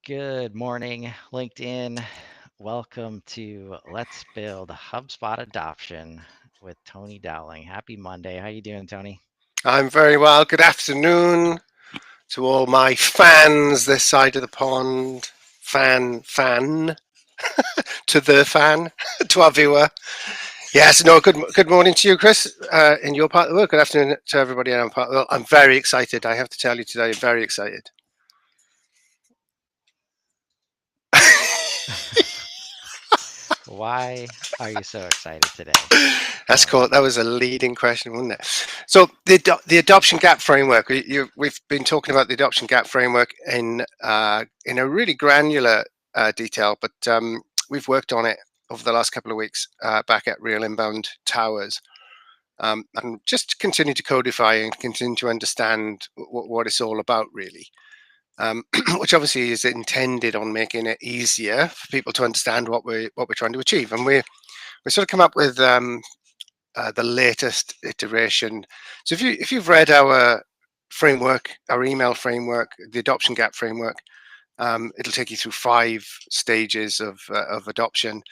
Good morning, LinkedIn. Welcome to Let's Build HubSpot Adoption with Tony Dowling. Happy Monday. How you doing, Tony? I'm very well. Good afternoon to all my fans this side of the pond. Fan, to the fan, to our viewer. Yes, no, good morning to you, Chris, in your part of the world. Good afternoon to everybody in our part of the world. I'm very excited. I have to tell you today, I'm very excited. Why are you so excited today, That's cool. Tony? That was a leading question, wasn't it? So the adoption gap framework. We've been talking about the adoption gap framework in a really granular detail, but we've worked on it over the last couple of weeks back at Real Inbound Towers, and just continue to codify and continue to understand what it's all about, really. Which obviously is intended on making it easier for people to understand what we're trying to achieve, and we sort of come up with the latest iteration. So if you've read our framework, our email framework, the adoption gap framework, it'll take you through 5 stages of adoption,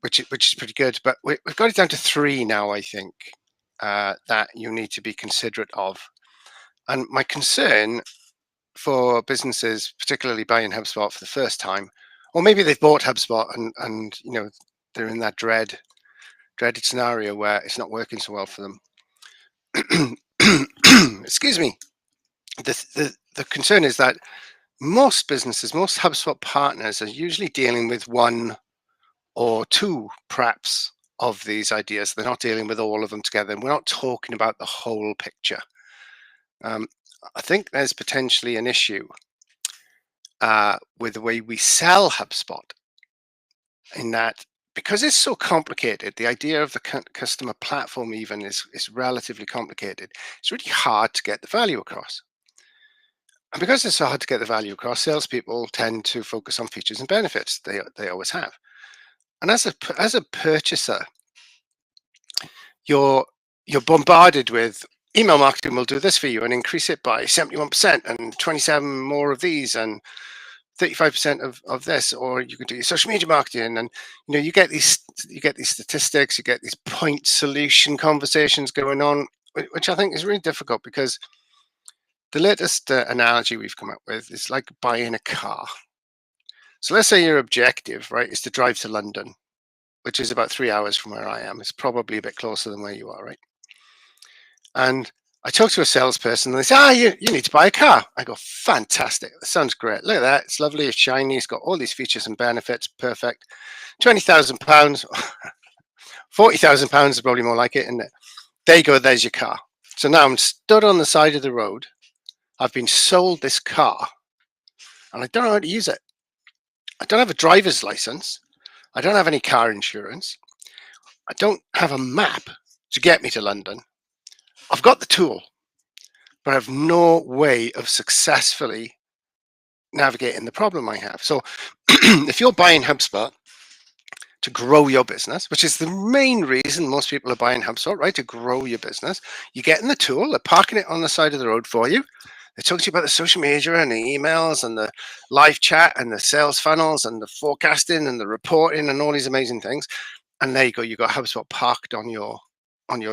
which is pretty good. But we've got it down to 3 now, I think, that you need to be considerate of. And my concern for businesses, particularly buying HubSpot for the first time, or maybe they've bought HubSpot and they're in that dreaded scenario where it's not working so well for them. Excuse me. The concern is that most businesses, most HubSpot partners, are usually dealing with 1 or 2, perhaps, of these ideas. They're not dealing with all of them together. And we're not talking about the whole picture. I think there's potentially an issue with the way we sell HubSpot, in that because it's so complicated, the idea of the customer platform even is relatively complicated. It's really hard to get the value across. And because it's so hard to get the value across, salespeople tend to focus on features and benefits. They always have. And as a purchaser, you're bombarded with email marketing will do this for you and increase it by 71% and 27 more of these and 35% of this, or you can do your social media marketing, and you get these statistics, you get these point solution conversations going on, which I think is really difficult, because the latest analogy we've come up with is like buying a car. So let's say your objective, right, is to drive to London, which is about 3 hours from where I am. It's probably a bit closer than where you are, right? And I talk to a salesperson and they say, you need to buy a car. I go, fantastic. That sounds great. Look at that. It's lovely. It's shiny. It's got all these features and benefits. Perfect. £20,000, £40,000 is probably more like it, isn't it? There you go. There's your car. So now I'm stood on the side of the road. I've been sold this car and I don't know how to use it. I don't have a driver's license. I don't have any car insurance. I don't have a map to get me to London. I've got the tool, but I have no way of successfully navigating the problem I have. So if you're buying HubSpot to grow your business, which is the main reason most people are buying HubSpot, right? To grow your business, you're getting the tool, they're parking it on the side of the road for you. They're talking to you about the social media and the emails and the live chat and the sales funnels and the forecasting and the reporting and all these amazing things. And there you go. You've got HubSpot parked on your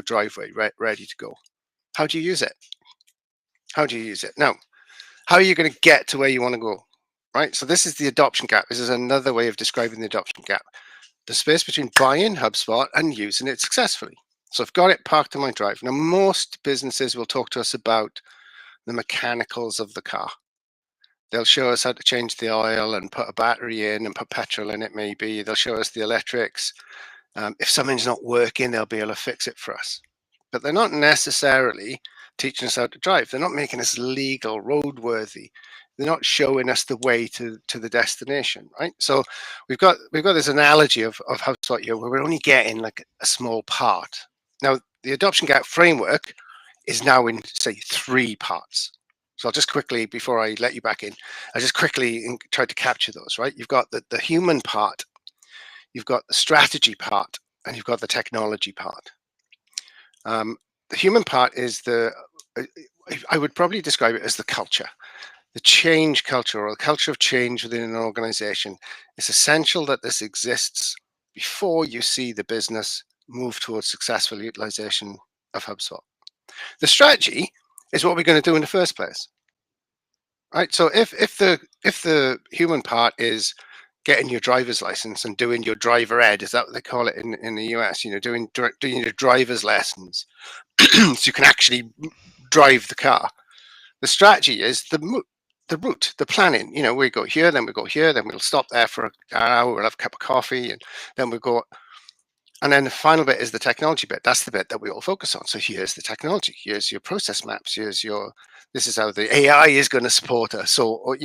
driveway, ready to go. How do you use it? How do you use it? Now, how are you going to get to where you want to go? Right? So this is the adoption gap. This is another way of describing the adoption gap. The space between buying HubSpot and using it successfully. So I've got it parked on my drive. Now, most businesses will talk to us about the mechanicals of the car. They'll show us how to change the oil and put a battery in and put petrol in it, maybe. They'll show us the electrics. If something's not working, they'll be able to fix it for us. But they're not necessarily teaching us how to drive. They're not making us legal, roadworthy. They're not showing us the way to the destination, right? So we've got this analogy of HubSpot here, where we're only getting like a small part. Now, the adoption gap framework is now in, say, 3 parts. So I'll just quickly, before I let you back in, I just quickly try to capture those, right? You've got the human part, you've got the strategy part, and you've got the technology part. The human part is I would probably describe it as the culture. the change culture or the culture of change within an organization, it's essential that this exists before you see the business move towards successful utilization of HubSpot. The strategy is what we're going to do in the first place, right? So if the human part is getting your driver's license and doing your driver ed, is that what they call it in the US? Doing your driver's lessons, so you can actually drive the car. The strategy is the route, the planning. We go here, then we go here, then we'll stop there for an hour, we'll have a cup of coffee, and then we go. And then the final bit is the technology bit. That's the bit that we all focus on. So here's the technology. Here's your process maps. This is how the AI is going to support us. So,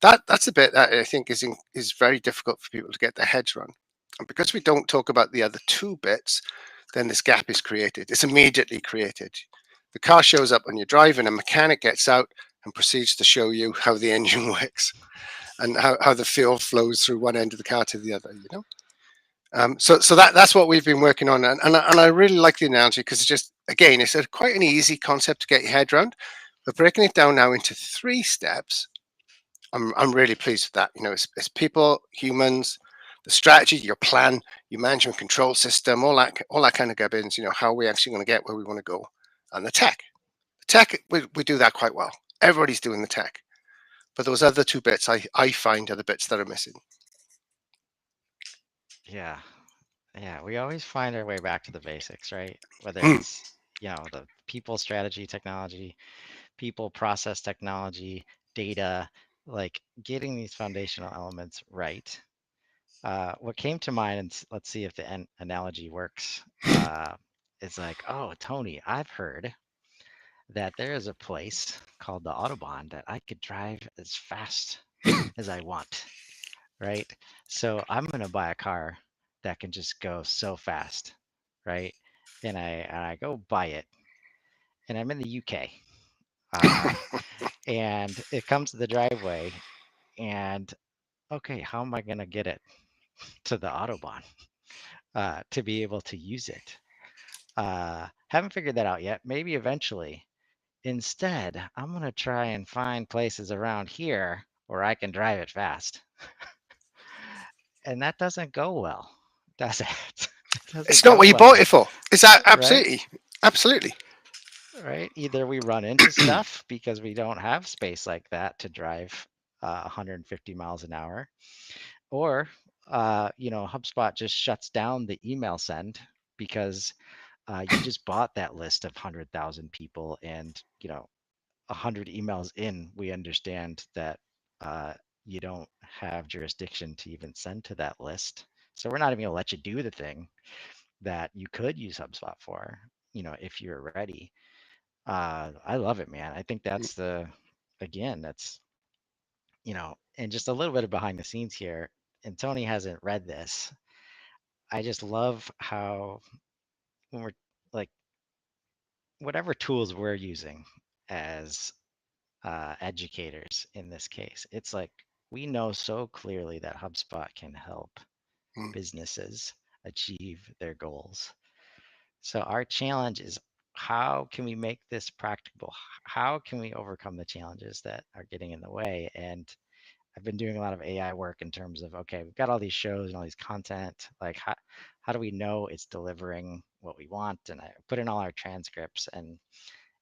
that's the bit that I think is very difficult for people to get their heads around. And because we don't talk about the other two bits, then this gap is created. It's immediately created. The car shows up when you're driving, a mechanic gets out and proceeds to show you how the engine works and how the fuel flows through one end of the car to the other. So that's what we've been working on, and I really like the analogy because it's quite an easy concept to get your head around. But breaking it down now into 3 steps, I'm really pleased with that. It's people, humans, the strategy, your plan, your management control system, all that kind of gubbins. How are we actually going to get where we want to go, and the tech. The tech, we do that quite well. Everybody's doing the tech, but those other 2 bits I find are the bits that are missing. Yeah. Yeah. We always find our way back to the basics, right? Whether Mm, it's, the people strategy technology, people process technology, data, like getting these foundational elements right. What came to mind, and let's see if the analogy works, is like, oh, Tony, I've heard that there is a place called the Autobahn that I could drive as fast as I want, right? So I'm gonna buy a car that can just go so fast, right? And I go buy it, and I'm in the UK, uh, and it comes to the driveway, and okay, how am I gonna get it to the Autobahn to be able to use it? Haven't figured that out yet. Maybe eventually. Instead, I'm gonna try and find places around here where I can drive it fast. And that doesn't go well, does it? It doesn't it's not go what you bought well, it for. Is that right? absolutely? Right? Either we run into stuff because we don't have space like that to drive 150 miles an hour, or HubSpot just shuts down the email send because you just bought that list of 100,000 people, and 100 emails in, we understand that uh, you don't have jurisdiction to even send to that list. So we're not even going to let you do the thing that you could use HubSpot for, if you're ready. I love it, man. I think again, that's, and just a little bit of behind the scenes here. And Tony hasn't read this. I just love how when we're like, whatever tools we're using as educators in this case. It's like we know so clearly that HubSpot can help Mm, businesses achieve their goals. So our challenge is, how can we make this practicable? How can we overcome the challenges that are getting in the way? And I've been doing a lot of AI work in terms of, okay, we've got all these shows and all these content. Like, how do we know it's delivering what we want? And I put in all our transcripts, and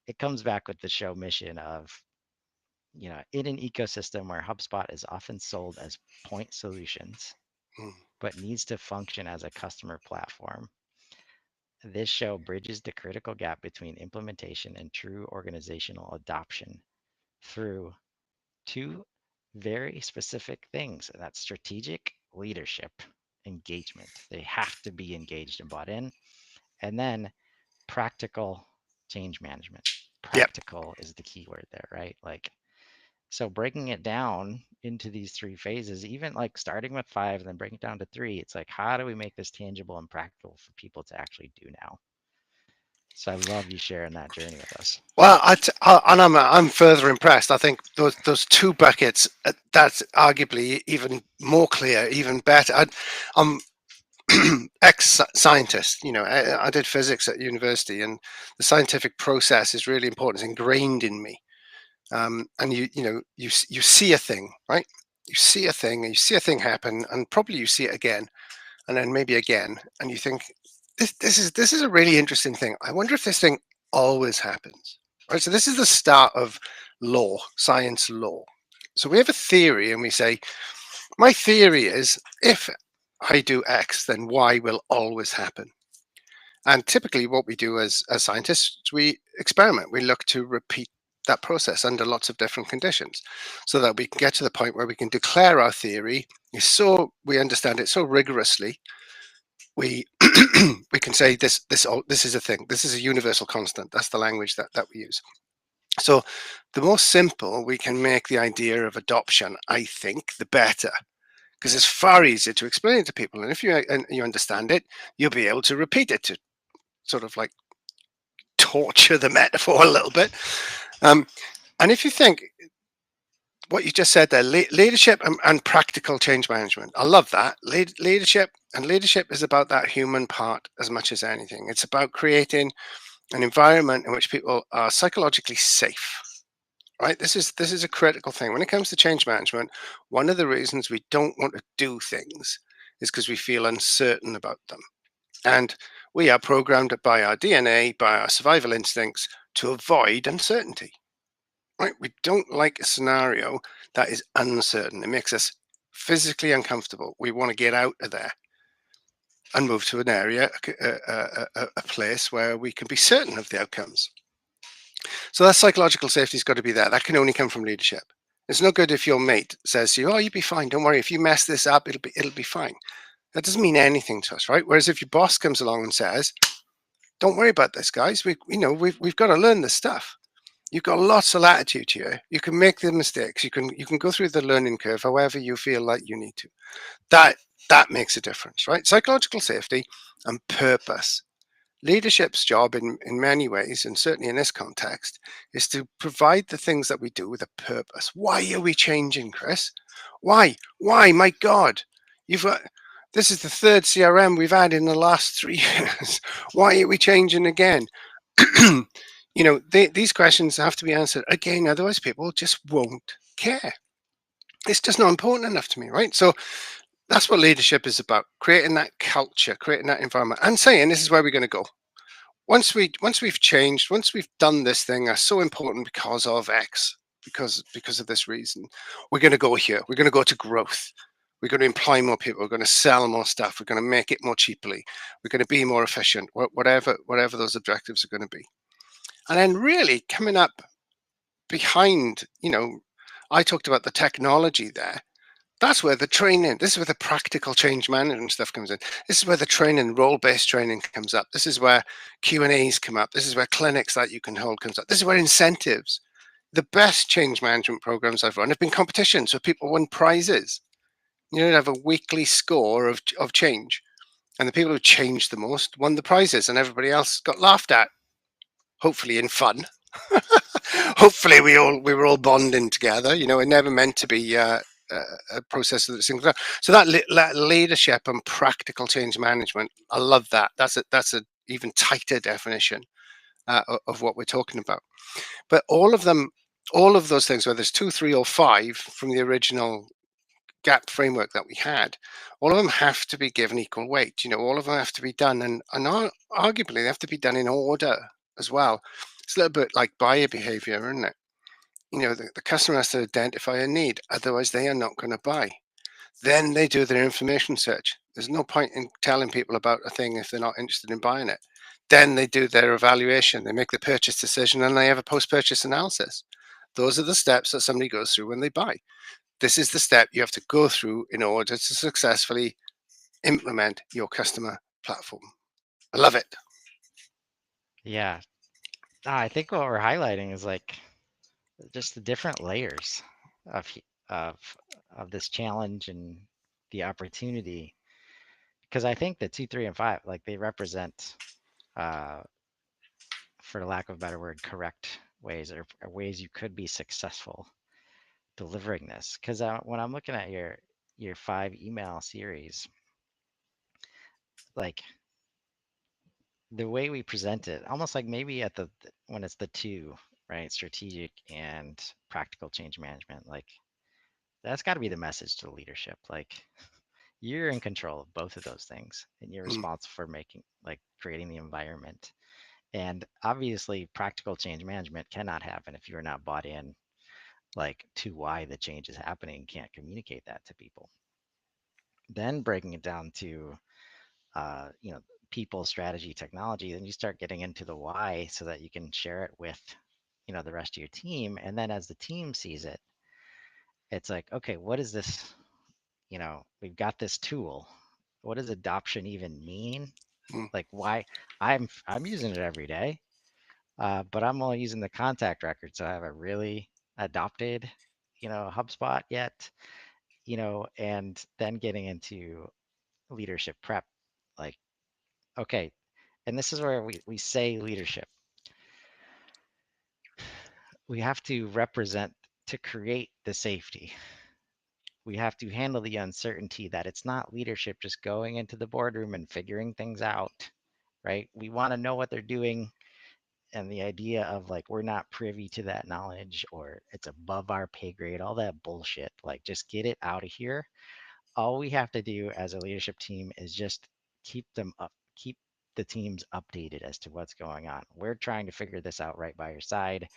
it comes back with the show mission of, in an ecosystem where HubSpot is often sold as point solutions, mm, but needs to function as a customer platform. This show bridges the critical gap between implementation and true organizational adoption through 2 very specific things, and that's strategic leadership, engagement. They have to be engaged and bought in. And then practical change management. yep. Practical is the key word there, right? Like, so breaking it down into these 3 phases, even like starting with 5 and then breaking it down to 3, it's like, how do we make this tangible and practical for people to actually do now? So I love you sharing that journey with us. Well, and I'm further impressed. I think those 2 buckets, that's arguably even more clear, even better. I'm ex-scientist. I did physics at university, and the scientific process is really important. It's ingrained in me. and you see a thing, right? You see a thing, and you see a thing happen, and probably you see it again, and then maybe again, and you think, this is a really interesting thing. I wonder if this thing always happens, right? So this is the start of law, science law. So we have a theory, and we say, my theory is if I do X, then Y will always happen. And typically, what we do as scientists, we experiment. We look to repeat that process under lots of different conditions, so that we can get to the point where we can declare our theory. So we understand it so rigorously, we we can say this is a thing. This is a universal constant. That's the language that we use. So the more simple we can make the idea of adoption, I think, the better, because it's far easier to explain it to people. And if you understand it, you'll be able to repeat it, to sort of like torture the metaphor a little bit. Um, and if you think what you just said there, leadership and practical change management, I love that. Leadership is about that human part as much as anything. It's about creating an environment in which people are psychologically safe. Right. This is a critical thing when it comes to change management. One of the reasons we don't want to do things is because we feel uncertain about them. And we are programmed by our DNA, by our survival instincts, to avoid uncertainty. Right? We don't like a scenario that is uncertain. It makes us physically uncomfortable. We want to get out of there and move to an area, a place where we can be certain of the outcomes. So that psychological safety's got to be there. That can only come from leadership. It's no good if your mate says to you, "Oh, you'll be fine. Don't worry. If you mess this up, it'll be fine." That doesn't mean anything to us, right? Whereas if your boss comes along and says, "Don't worry about this, guys. We've got to learn this stuff. You've got lots of latitude here. You can make the mistakes. You can go through the learning curve however you feel like you need to." That that makes a difference, right? Psychological safety and purpose. Leadership's job in many ways, and certainly in this context, is to provide the things that we do with a purpose. Why are we changing, Chris? Why? Why? My God, you've got, this is the third CRM we've had in the last 3 years. Why are we changing again? These questions have to be answered again, otherwise people just won't care. It's just not important enough to me, right? So that's what leadership is about: creating that culture, creating that environment, and saying this is where we're going to go. Once we've changed, once we've done this thing that's so important because of X, because of this reason, we're going to go here. We're going to go to growth. We're going to employ more people. We're going to sell more stuff. We're going to make it more cheaply. We're going to be more efficient. Whatever those objectives are going to be. And then really coming up behind, I talked about the technology there. That's where the training, this is where the practical change management stuff comes in. This is where the training, role-based training comes up. This is where Q&As come up. This is where clinics that you can hold comes up. This is where incentives. The best change management programs I've run have been competitions where people won prizes. You have a weekly score of change. And the people who changed the most won the prizes, and everybody else got laughed at, hopefully in fun. Hopefully we were all bonding together. It never meant to be a process of single. So that leadership and practical change management, I love that. That's a even tighter definition of what we're talking about. But all of them, all of those things, whether it's 2, 3, or 5 from the original gap framework that we had, all of them have to be given equal weight. All of them have to be done, and arguably they have to be done in order as well. It's a little bit like buyer behavior, isn't it? The customer has to identify a need, otherwise they are not going to buy. Then they do their information search. There's no point in telling people about a thing if they're not interested in buying it. Then they do their evaluation, they make the purchase decision, and they have a post-purchase analysis. Those are the steps that somebody goes through when they buy. This is the step you have to go through in order to successfully implement your customer platform. I love it. Yeah. I think what we're highlighting is like just the different layers of of this challenge and the opportunity. Because I think the 2, 3, and 5, like they represent, uh, for lack of a better word, correct ways, or ways you could be successful delivering this. Because when I'm looking at your 5 email series, like the way we present it, almost like maybe at the when it's the 2, right? Strategic and practical change management. Like that's got to be the message to the leadership. Like you're in control of both of those things and you're Mm, responsible for making like creating the environment. And obviously practical change management cannot happen if you're not bought in like to why the change is happening and can't communicate that to people. Then breaking it down to you know, people, strategy, technology, then you start getting into the why so that you can share it with, you know, the rest of your team. And then as the team sees it, it's like, okay, what is this? You know, we've got this tool. What does adoption even mean? mm, Like why I'm using it every day, but I'm only using the contact record. So I haven't really adopted, you know, HubSpot yet, you know, and then getting into leadership prep, like, okay, and this is where we say leadership. We have to represent to create the safety. We have to handle the uncertainty that it's not leadership just going into the boardroom and figuring things out, right? We want to know what they're doing. And the idea of like, we're not privy to that knowledge or it's above our pay grade, all that bullshit, like just get it out of here. All we have to do as a leadership team is just keep them up, keep the teams updated as to what's going on. We're trying to figure this out right by your side.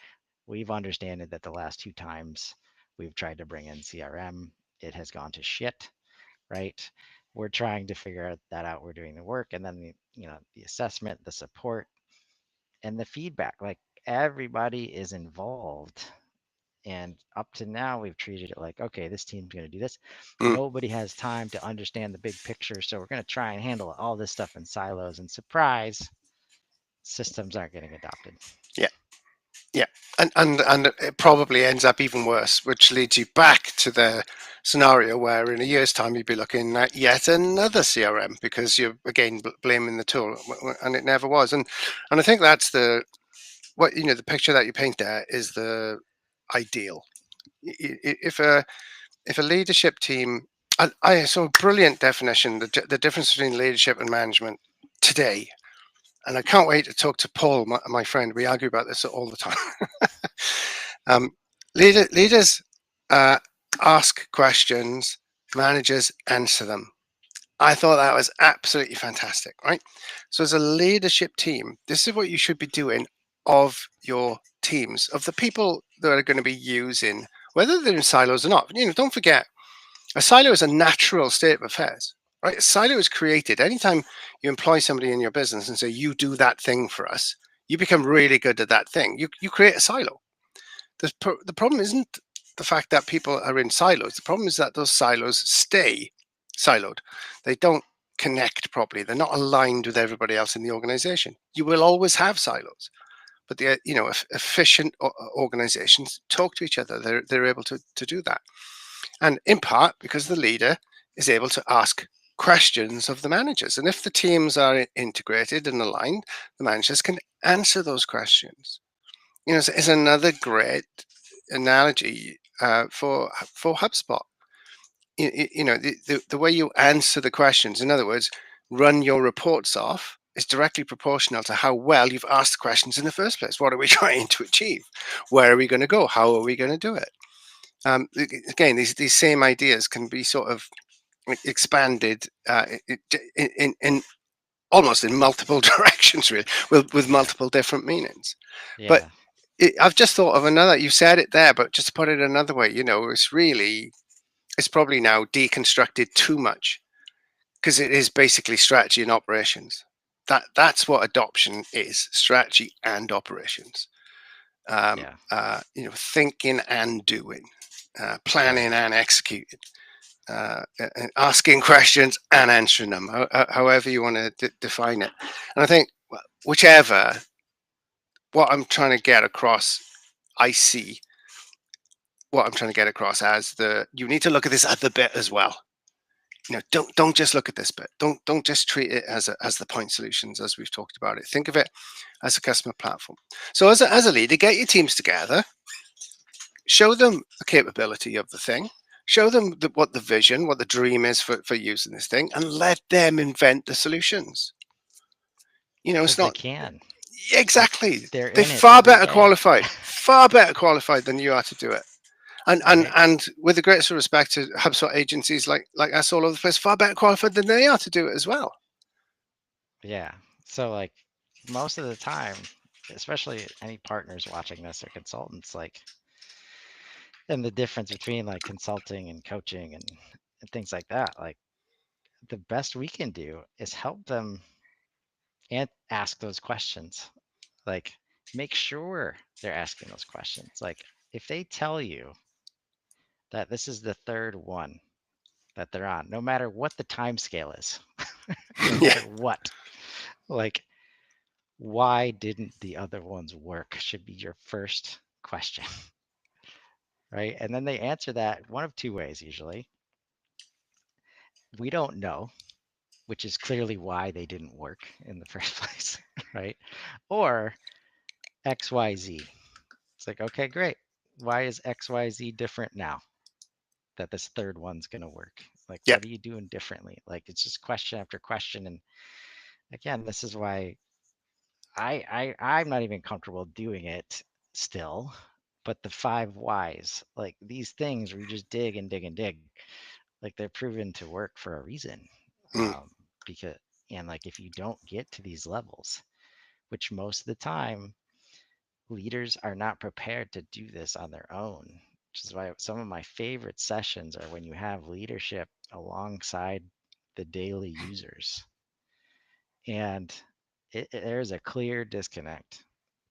We've understood that the last two times we've tried to bring in CRM, it has gone to shit, right? We're trying to figure that out. We're doing the work, and then the, you know, the assessment, the support, and the feedback. Like everybody is involved. And up to now, we've treated it like, okay, this team's going to do this. mm. Nobody has time to understand the big picture. So we're going to try and handle all this stuff in silos. And surprise, systems aren't getting adopted. Yeah, yeah, and it probably ends up even worse, which leads you back to the scenario where in a year's time you'd be looking at yet another CRM because you're again blaming the tool, and it never was. And I think that's the what you know the picture that you paint there is the ideal. If a leadership team, I saw a brilliant definition the difference between leadership and management today, and I can't wait to talk to Paul, my friend. We argue about this all the time. Leaders uh, ask questions, managers answer them. I thought that was absolutely fantastic, right? So, as a leadership team, this is what you should be doing of your teams, of the people that are going to be using, whether they're in silos or not. You know, don't forget, a silo is a natural state of affairs, right? A silo is created anytime you employ somebody in your business and say, "You do that thing for us." You become really good at that thing. You create a silo. The problem isn't the fact that people are in silos. The problem is that those silos stay siloed. They don't connect properly. They're not aligned with everybody else in the organization. You will always have silos, but the efficient organizations talk to each other. They're able to do that, and in part because the leader is able to ask questions of the managers. And if the teams are integrated and aligned, the managers can answer those questions. You know, it's another great analogy for HubSpot. You know, the way you answer the questions, in other words, run your reports off, is directly proportional to how well you've asked the questions in the first place. What are we trying to achieve? Where are we going to go? How are we going to do it? Again, these same ideas can be sort of expanded in almost in multiple directions, really, with Yeah. multiple different meanings. But Yeah. I've just thought of another. You said it there, but just to put it another way, you know, it's probably now deconstructed too much because it is basically strategy and operations. That's what adoption is: strategy and operations. Yeah. You know, thinking and doing, planning Right. and executing, asking questions and answering them, however you want to define it. And I think whichever, what I'm trying to get across, I see what I'm trying to get across as you need to look at this other bit as well. You know, don't just look at this bit. Don't just treat it as the point solutions as we've talked about it. Think of it as a customer platform. So as a leader, get your teams together, show them the capability of the thing, show them what the vision, what the dream is for using this thing, and let them invent the solutions. You know, it's Because they not can. Like exactly. they're They're in it far every better day, qualified than you are to do it. And right? and with the greatest respect to HubSpot agencies like us all over the place, far better qualified than they are to do it as well. Yeah. So like most of the time, especially any partners watching this or consultants, like, and the difference between like consulting and coaching and things like that, like the best we can do is help them and ask those questions. Like make sure they're asking those questions. Like if they tell you that this is the third one that they're on, no matter what the time scale is, no Yeah, matter what, like why didn't the other ones work should be your first question, right? And then they answer that one of two ways usually. We don't know, which is clearly why they didn't work in the first place, right? Or XYZ. It's like, okay, great. Why is XYZ different now that this third one's going to work? Like, yeah, what are you doing differently? Like, it's just question after question. And again, this is why I'm not even comfortable doing it still. But the five whys, like these things where you just dig and dig and dig, like they're proven to work for a reason. mm, Um, because and like if you don't get to these levels, which most of the time leaders are not prepared to do this on their own, which is why some of my favorite sessions are when you have leadership alongside the daily users. And there's a clear disconnect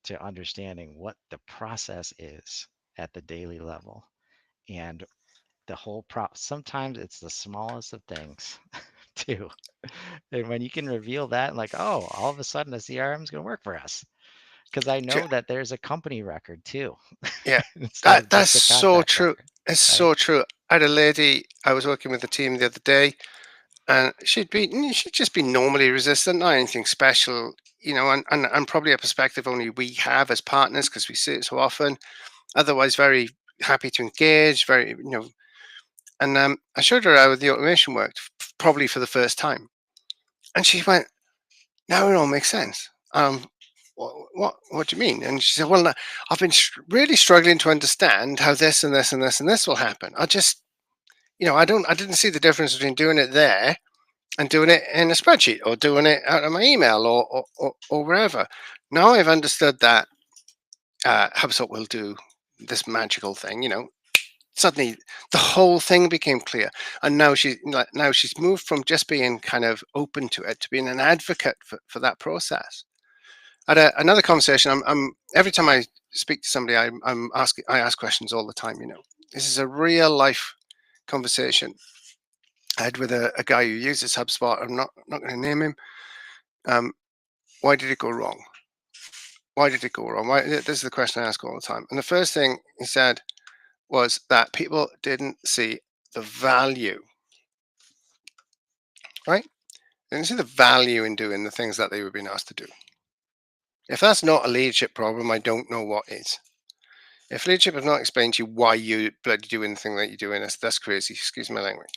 to understanding what the process is at the daily level. And the whole sometimes it's the smallest of things too. And when you can reveal that, like, oh, all of a sudden the CRM is going to work for us because I yeah, know that there's a company record too, yeah. instead That of that's just a so contact true. record, It's right? so true. I had a lady I was working with the team the other day, and she'd just be normally resistant, not anything special, and probably a perspective only we have as partners because we see it so often. Otherwise, very happy to engage, And I showed her how the automation worked, probably for the first time, and she went, "Now it all makes sense." What do you mean? And she said, "Well, no, I've been really struggling to understand how this and this and this and this will happen. I just, I didn't see the difference between doing it there and doing it in a spreadsheet or doing it out of my email or wherever. Now I've understood that HubSpot will do this magical thing. Suddenly the whole thing became clear, and now she's moved from just being kind of open to it to being an advocate for that process. At another conversation, I'm every time I speak to somebody, I ask questions all the time. This is a real life conversation I had with a guy who uses HubSpot. I'm not going to name him. Um, why did it go wrong? Why did it go wrong? This is the question I ask all the time. And the first thing he said was that people didn't see the value, right? They didn't see the value in doing the things that they were being asked to do. If that's not a leadership problem, I don't know what is. If leadership has not explained to you why you bloody doing the thing that you're doing, that's crazy. Excuse my language.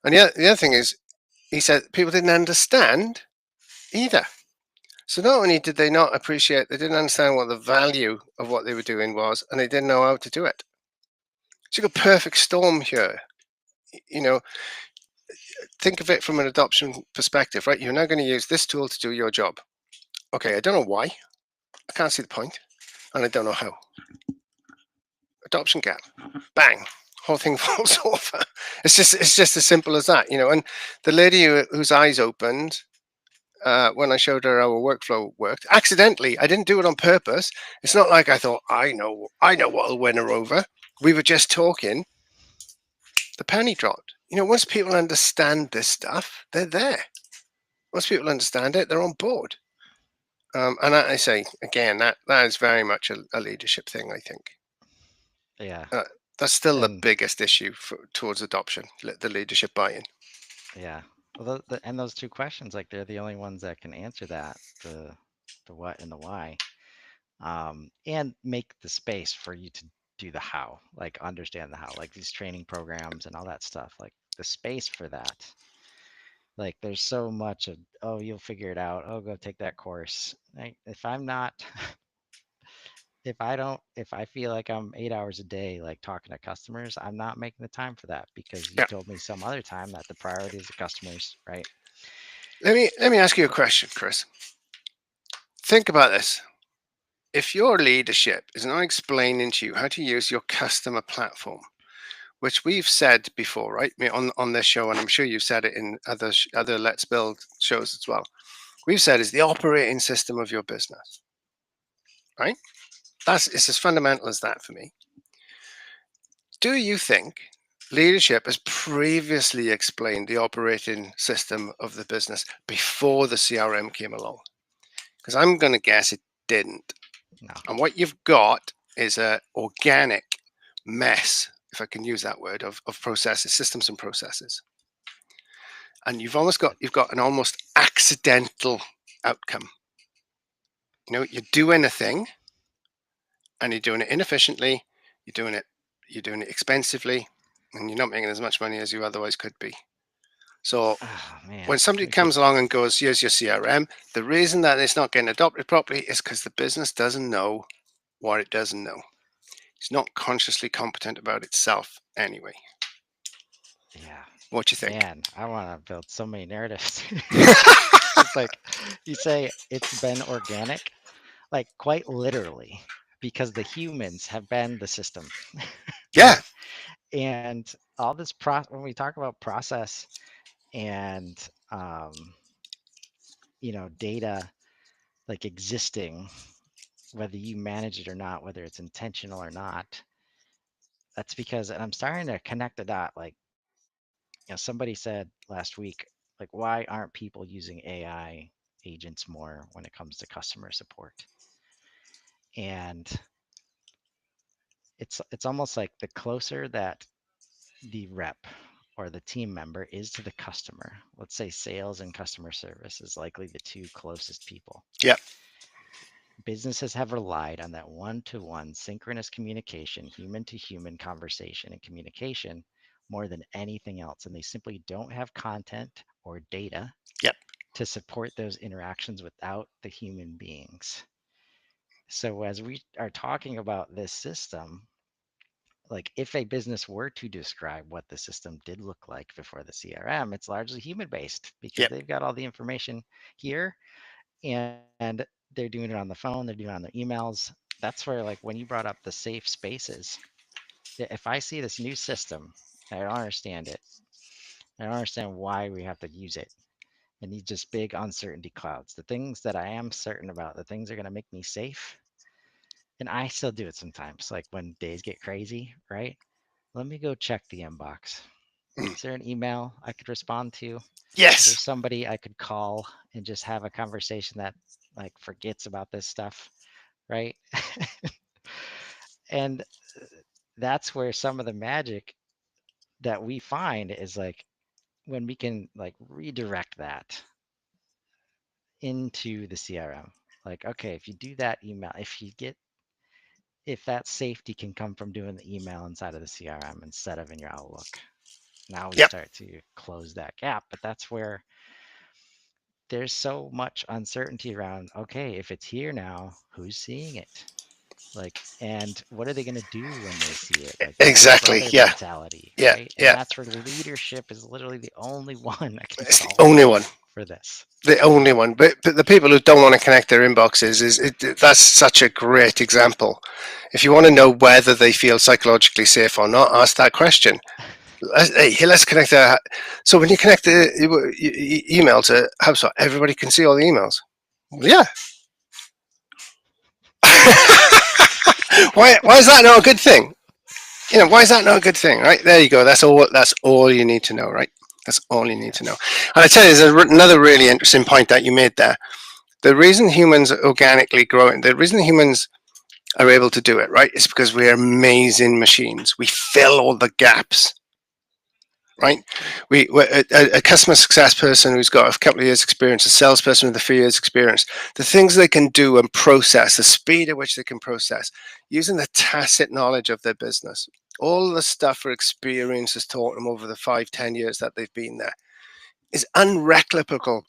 And the other thing is, he said people didn't understand either. So not only did they not appreciate, they didn't understand what the value of what they were doing was, and they didn't know how to do it. So you've got a perfect storm here. You know, think of it from an adoption perspective, right? You're now going to use this tool to do your job. Okay, I don't know why. I can't see the point, and I don't know how. Adoption gap. Bang. Whole thing falls over. It's just as simple as that. And the lady whose eyes opened when I showed her how a workflow worked, accidentally, I didn't do it on purpose. It's not like I thought I know what'll win her over. We were just talking. The penny dropped. Once people understand this stuff, they're there. Once people understand it, they're on board. And I say again, that is very much a leadership thing. I think Yeah. uh, that's still the And biggest issue towards adoption, the leadership buy-in. yeah. Well, and those two questions, like they're the only ones that can answer that, the what and the why, and make the space for you to do the how, like understand the how, like these training programs and all that stuff, like the space for that Like there's so much of, oh, you'll figure it out. Oh, go take that course. Like if I'm not, if I feel like I'm 8 hours a day, like talking to customers, I'm not making the time for that because you Yeah. told me some other time that the priority is the customers, right? Let me ask you a question, Chris. Think about this. If your leadership is not explaining to you how to use your customer platform, which we've said before, right? On this show, and I'm sure you've said it in other Let's Build shows as well. We've said is the operating system of your business, right? It's as fundamental as that for me. Do you think leadership has previously explained the operating system of the business before the CRM came along? Because I'm going to guess it didn't. No. And what you've got is a organic mess, if I can use that word, of processes, systems and processes. And you've got an almost accidental outcome. You're doing a thing and you're doing it inefficiently, you're doing it expensively, and you're not making as much money as you otherwise could be. So Oh man, when somebody we could. comes along and goes, here's your CRM, the reason that it's not getting adopted properly is because the business doesn't know what it doesn't know. It's not consciously competent about itself anyway. Yeah, What do you think? man, I want to build so many narratives. It's like you say it's been organic, like quite literally, because the humans have been the system, Yeah. right? And all this when we talk about process and data like existing, whether you manage it or not, whether it's intentional or not, that's because, and I'm starting to connect the dot. Like, somebody said last week, like, why aren't people using AI agents more when it comes to customer support? And it's almost like the closer that the rep or the team member is to the customer, let's say sales and customer service is likely the two closest people. Yeah. Businesses have relied on that one-to-one synchronous communication, human to human conversation and communication more than anything else. And they simply don't have content or data Yep. to support those interactions without the human beings. So as we are talking about this system, like if a business were to describe what the system did look like before the CRM, it's largely human based because Yep. they've got all the information here and they're doing it on the phone, they're doing it on their emails. That's where, like, when you brought up the safe spaces, if I see this new system, I don't understand it. I don't understand why we have to use it. And these just big uncertainty clouds. The things that I am certain about, the things that are going to make me safe. And I still do it sometimes, like when days get crazy, right? Let me go check the inbox. Mm. Is there an email I could respond to? Is there Yes. somebody I could call and just have a conversation that like forgets about this stuff, right? And that's where some of the magic that we find is like when we can like redirect that into the CRM. Like, okay, if you do that email, if that safety can come from doing the email inside of the CRM instead of in your Outlook, now we Yep. start to close that gap. But that's where there's so much uncertainty around, okay, if it's here now, who's seeing it? Like, and what are they going to do when they see it? Like the big Exactly. brother Yeah. mentality, Yeah. right? And Yeah. that's where leadership is literally the only one that can It's the solve only one. for this. The only one. But the people who don't want to connect their inboxes that's such a great example. If you want to know whether they feel psychologically safe or not, ask that question. Hey, let's connect that. So when you connect the email to HubSpot, everybody can see all the emails. Well, yeah. Why is that not a good thing? Why is that not a good thing? Right there, you go. That's all. That's all you need to know. Right. That's all you need to know. Yes. And I tell you, there's another really interesting point that you made there. The reason humans organically grow, the reason humans are able to do it, right, is because we're amazing machines. We fill all the gaps, right? A customer success person who's got a couple of years experience, a salesperson with a few years experience, the things they can do and process, the speed at which they can process, using the tacit knowledge of their business, all the stuff or experience has taught them over the 5-10 years that they've been there. is replicable.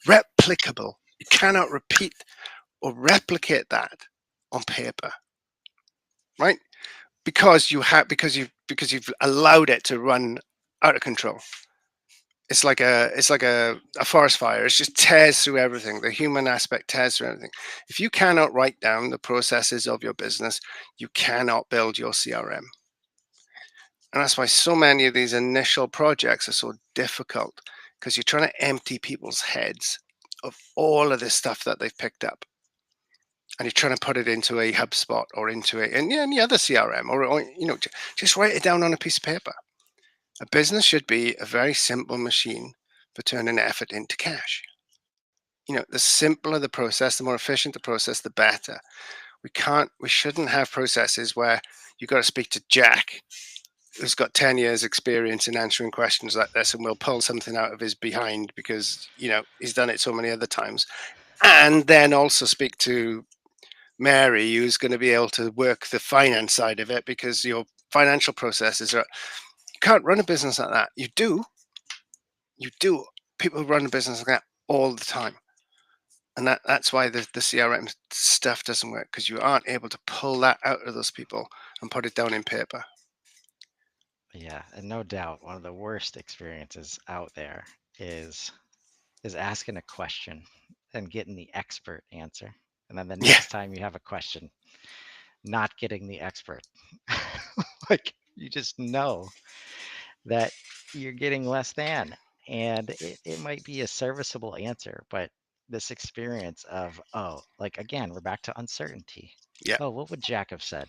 You cannot repeat or replicate that on paper, right? Because you've allowed it to run out of control. It's like a forest fire. It just tears through everything. The human aspect tears through everything. If you cannot write down the processes of your business, you cannot build your CRM. And that's why so many of these initial projects are so difficult, because you're trying to empty people's heads of all of this stuff that they've picked up. And you're trying to put it into a HubSpot or into any other CRM, or just write it down on a piece of paper. A business should be a very simple machine for turning effort into cash. The simpler the process, the more efficient the process, the better. We shouldn't have processes where you got to speak to Jack, who's got 10 years experience in answering questions like this, and we'll pull something out of his behind because, he's done it so many other times. And then also speak to Mary, who's going to be able to work the finance side of it, because your financial processes are, you can't run a business like that. You do. People run a business like that all the time. And that's why the CRM stuff doesn't work, because you aren't able to pull that out of those people and put it down in paper. Yeah, and no doubt one of the worst experiences out there is is asking a question and getting the expert answer. And then the Yeah, next time you have a question, not getting the expert. Like you just know that you're getting less than. And it might be a serviceable answer, but this experience of, oh, like again, we're back to uncertainty. yeah, Oh, what would Jack have said?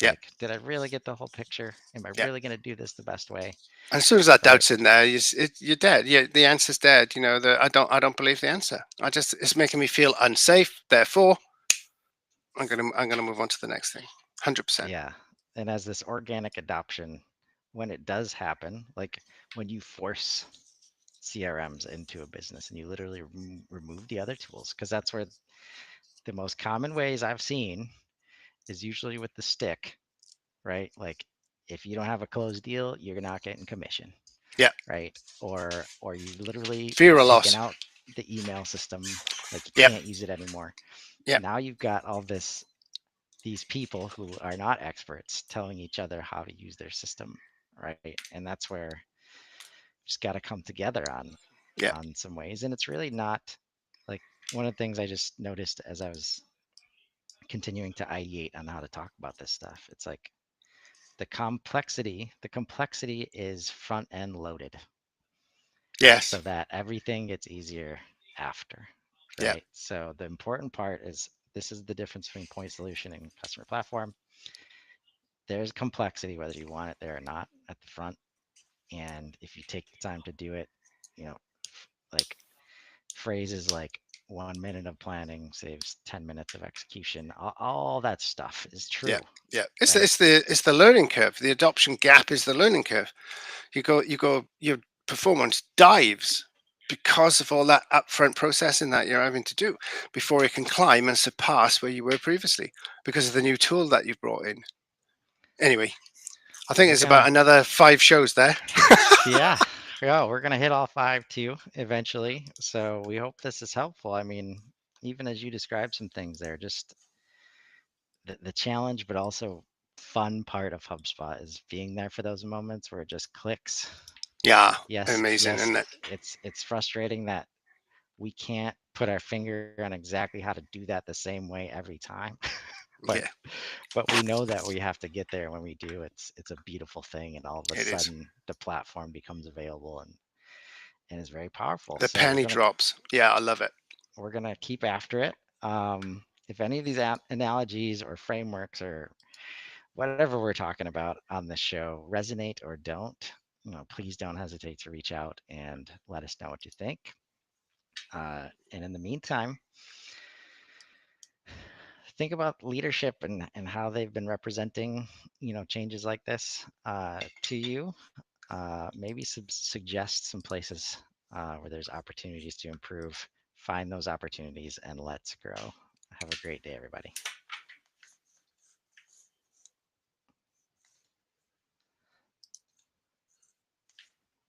yeah, Like, did I really get the whole picture? Am I yeah. really going to do this the best way? And as soon as that But doubt's in there, you're dead. Yeah, the answer's dead. I don't believe the answer. It's making me feel unsafe. Therefore, I'm gonna move on to the next thing. 100%. yeah, and as this organic adoption, when it does happen, like when you force CRMs into a business and you literally remove the other tools, because that's where the most common ways I've seen is usually with the stick, right? Like if you don't have a closed deal, you're not getting commission, Yeah, right? Or you literally fear have of taken loss. out the email system, like you Yep, can't use it anymore. yep, Now you've got all these people who are not experts telling each other how to use their system, right? And that's where just got to come together yep, on some ways. And it's really not like one of the things I just noticed as I was continuing to ideate on how to talk about this stuff. It's like the complexity is front end loaded yes, so that everything gets easier after, yeah, right? So the important part is this is the difference between point solution and customer platform. There's complexity whether you want it there or not at the front. And if you take the time to do it, you know, like phrases like 1 minute of planning saves 10 minutes of execution, all that stuff is yeah, true, yeah. It's the, right? it's the it's the learning curve. The adoption gap is the learning curve. Your performance dives because of all that upfront processing that you're having to do before you can climb and surpass where you were previously, because of the new tool that you've brought in. Anyway, I think We're it's about gonna, another 5 shows there. yeah, yeah, we're gonna hit all five too eventually. So we hope this is helpful. I mean, even as you described some things there, just the challenge, but also fun part of HubSpot is being there for those moments where it just clicks. Yeah, Yes, amazing, yes, isn't it? it's frustrating that we can't put our finger on exactly how to do that the same way every time. but Yeah, but we know that we have to get there. When we do, it's a beautiful thing, and all of a it is. sudden the platform becomes available and is very powerful. The So penny drops. Yeah, I love it. we're gonna keep after it. If any of these analogies or frameworks or whatever we're talking about on this show resonate or don't, please don't hesitate to reach out and let us know what you think. And in the meantime, think about leadership and how they've been representing, changes like this to you. Maybe suggest some places where there's opportunities to improve. Find those opportunities and let's grow. Have a great day, everybody.